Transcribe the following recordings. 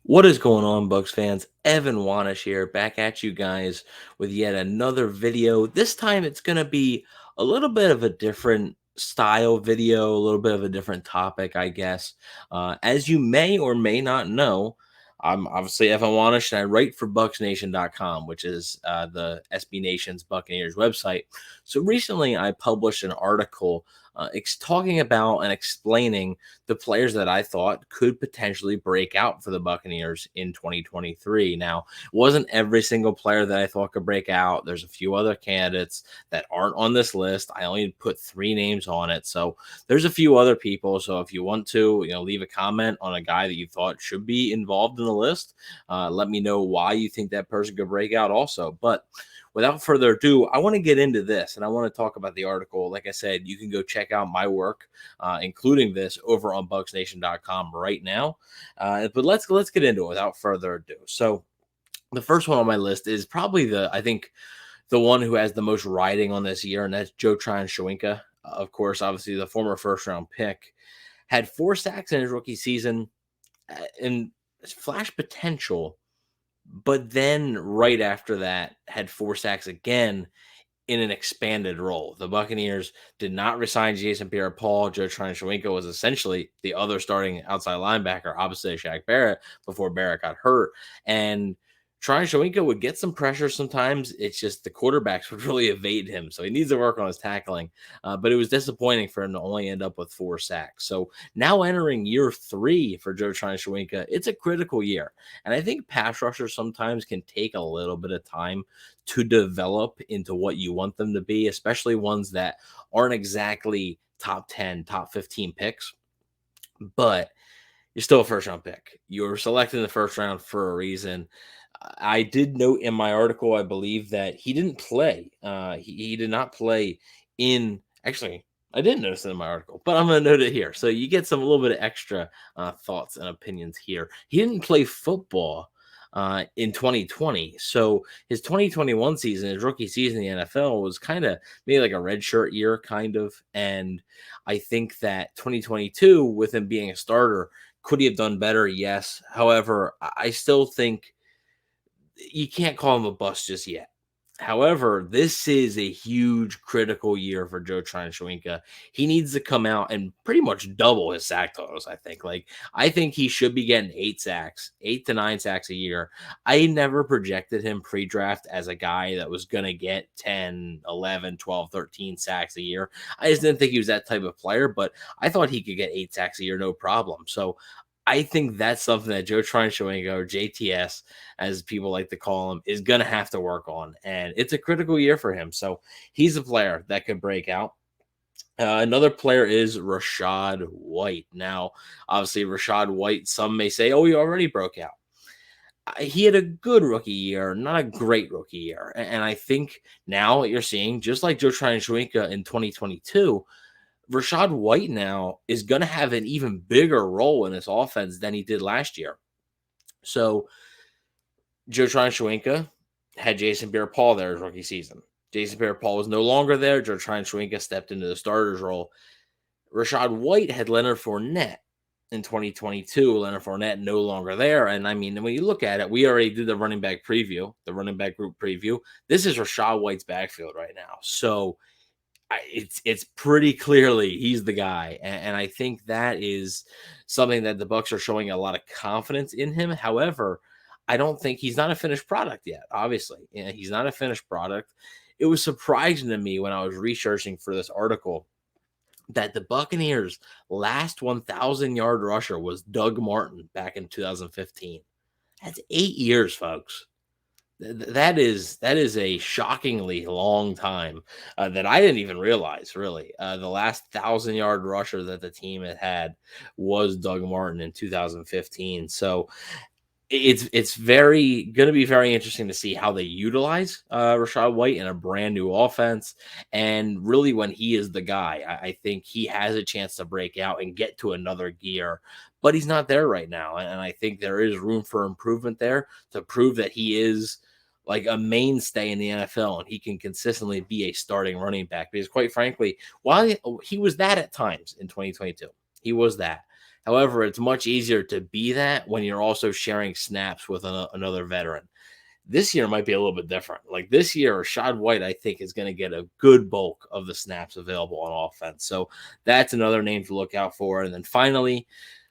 What is going on, Bucks fans? Evan Wanish here, back at you guys with yet another video. This time it's going to be a little bit of a different style video, a little bit of a different topic, I guess. As you may or may not know, I'm obviously Evan Wanish and I write for BuccaNation.com, which is the SB Nation's Buccaneers website. So recently I published an article talking about and explaining the players that I thought could potentially break out for the Buccaneers in 2023. Now, it wasn't every single player that I thought could break out. There's a few other candidates that aren't on this list. I only put 3 names on it. So there's a few other people. So if you want to, leave a comment on a guy that you thought should be involved in the list, let me know why you think that person could break out also. But without further ado, I want to get into this and I want to talk about the article. Like I said, you can go check out my work, including this, over on BucsNation.com right now. But let's get into it without further ado. So the first one on my list is probably I think the one who has the most riding on this year, and that's Joe Tryon-Shoyinka. Of course, obviously the former first round pick had 4 sacks in his rookie season and flash potential, but then right after that had 4 sacks again in an expanded role. The Buccaneers did not resign Jason Pierre-Paul. Joe Tryon-Shoyinka was essentially the other starting outside linebacker opposite Shaq Barrett before Barrett got hurt. And Tryon-Shoyinka would get some pressure sometimes. It's just the quarterbacks would really evade him. So he needs to work on his tackling. But it was disappointing for him to only end up with 4 sacks. So now entering year 3 for Joe Tryon-Shoyinka, it's a critical year. And I think pass rushers sometimes can take a little bit of time to develop into what you want them to be, especially ones that aren't exactly top 10, top 15 picks. But you're still a first round pick. You're selected in the first round for a reason. I did note in my article, I believe, that he didn't play. He did not play in. Actually, I didn't notice it in my article, but I'm going to note it here. So you get some a little bit of extra thoughts and opinions here. He didn't play football in 2020. So his 2021 season, his rookie season in the NFL, was kind of maybe like a redshirt year, kind of. And I think that 2022, with him being a starter, could he have done better? Yes. However, I still think you can't call him a bust just yet. However, this is a huge critical year for Joe Tryon-Shoyinka. He needs to come out and pretty much double his sack totals, I think. I think he should be getting 8 sacks, 8 to 9 sacks a year. I never projected him pre-draft as a guy that was going to get 10, 11, 12, 13 sacks a year. I just didn't think he was that type of player, but I thought he could get 8 sacks a year, no problem. So I think that's something that Joe Tryon-Shoyinka, or JTS, as people like to call him, is going to have to work on. And it's a critical year for him. So he's a player that could break out. Another player is Rachaad White. Now, obviously, Rachaad White, some may say, oh, he already broke out. He had a good rookie year, not a great rookie year. And I think now what you're seeing, just like Joe Tryon-Shoyinka in 2022, Rachaad White now is going to have an even bigger role in this offense than he did last year. So Joe Tryon-Shoyinka had Jason Pierre-Paul there his rookie season. Jason Pierre-Paul was no longer there. Joe Tryon-Shoyinka stepped into the starter's role. Rachaad White had Leonard Fournette in 2022. Leonard Fournette no longer there. And I mean, when you look at it, we already did the running back preview, the running back group preview. This is Rachaad White's backfield right now. So it's pretty clearly he's the guy, and I think that is something that the Bucs are showing a lot of confidence in him. However, I don't think he's not a finished product yet. Obviously, he's not a finished product. It was surprising to me when I was researching for this article that the Buccaneers' last 1,000-yard rusher was Doug Martin back in 2015. That's 8 years, folks. That is a shockingly long time that I didn't even realize, really. The last 1,000-yard rusher that the team had was Doug Martin in 2015. So it's very going to be very interesting to see how they utilize Rachaad White in a brand new offense, and really when he is the guy. I think he has a chance to break out and get to another gear, but he's not there right now, and I think there is room for improvement there to prove that he is like a mainstay in the NFL and he can consistently be a starting running back. Because quite frankly, while he was that at times in 2022, he was that. However, it's much easier to be that when you're also sharing snaps with another veteran. This year might be a little bit different. Like this year, Rashad White, I think, is going to get a good bulk of the snaps available on offense. So that's another name to look out for. And then finally,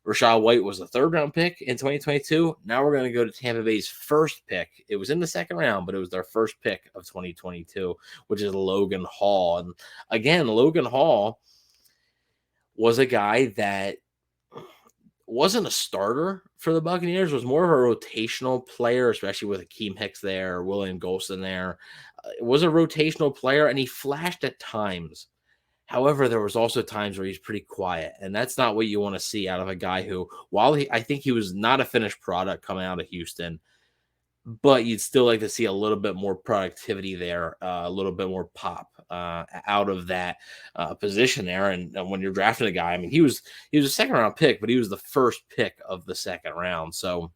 Rashad White was a third round pick in 2022. Now we're going to go to Tampa Bay's first pick. It was in the second round, but it was their first pick of 2022, which is Logan Hall. And again, Logan Hall was a guy that wasn't a starter for the Buccaneers, was more of a rotational player, especially with Akeem Hicks there, William Golston there. Was a rotational player, and he flashed at times. However, there was also times where he's pretty quiet, and that's not what you want to see out of a guy who, while I think he was not a finished product coming out of Houston, but you'd still like to see a little bit more productivity there, a little bit more pop out of that position there. And when you're drafting a guy, I mean, he was a second round pick, but he was the first pick of the second round. So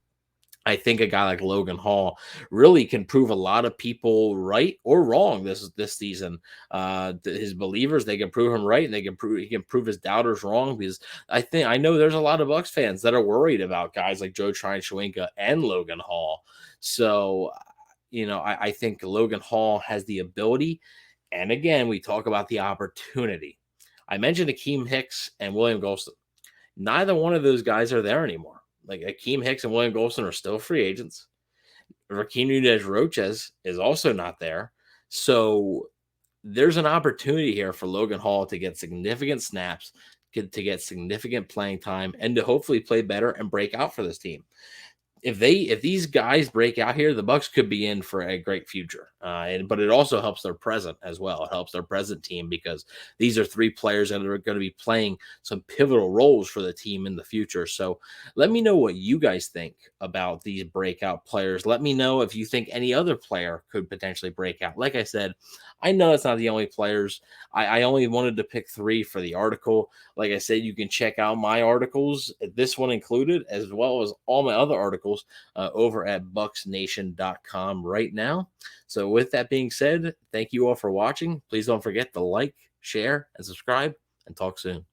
I think a guy like Logan Hall really can prove a lot of people right or wrong this season. His believers, they can prove him right, and he can prove his doubters wrong. Because I know there's a lot of Bucs fans that are worried about guys like Joe Tryon-Shoyinka and Logan Hall. So I think Logan Hall has the ability, and again, we talk about the opportunity. I mentioned Akeem Hicks and William Golston. Neither one of those guys are there anymore. Like Akeem Hicks and William Golston are still free agents. Raheem Nunez-Roches is also not there. So there's an opportunity here for Logan Hall to get significant snaps, to get significant playing time, and to hopefully play better and break out for this team. If these guys break out here, the Bucs could be in for a great future. But it also helps their present as well. It helps their present team because these are three players that are going to be playing some pivotal roles for the team in the future. So let me know what you guys think about these breakout players. Let me know if you think any other player could potentially break out. Like I said, I know it's not the only players. I only wanted to pick three for the article. Like I said, you can check out my articles, this one included, as well as all my other articles over at BucsNation.com right now. So with that being said, thank you all for watching. Please don't forget to like, share, and subscribe, and talk soon.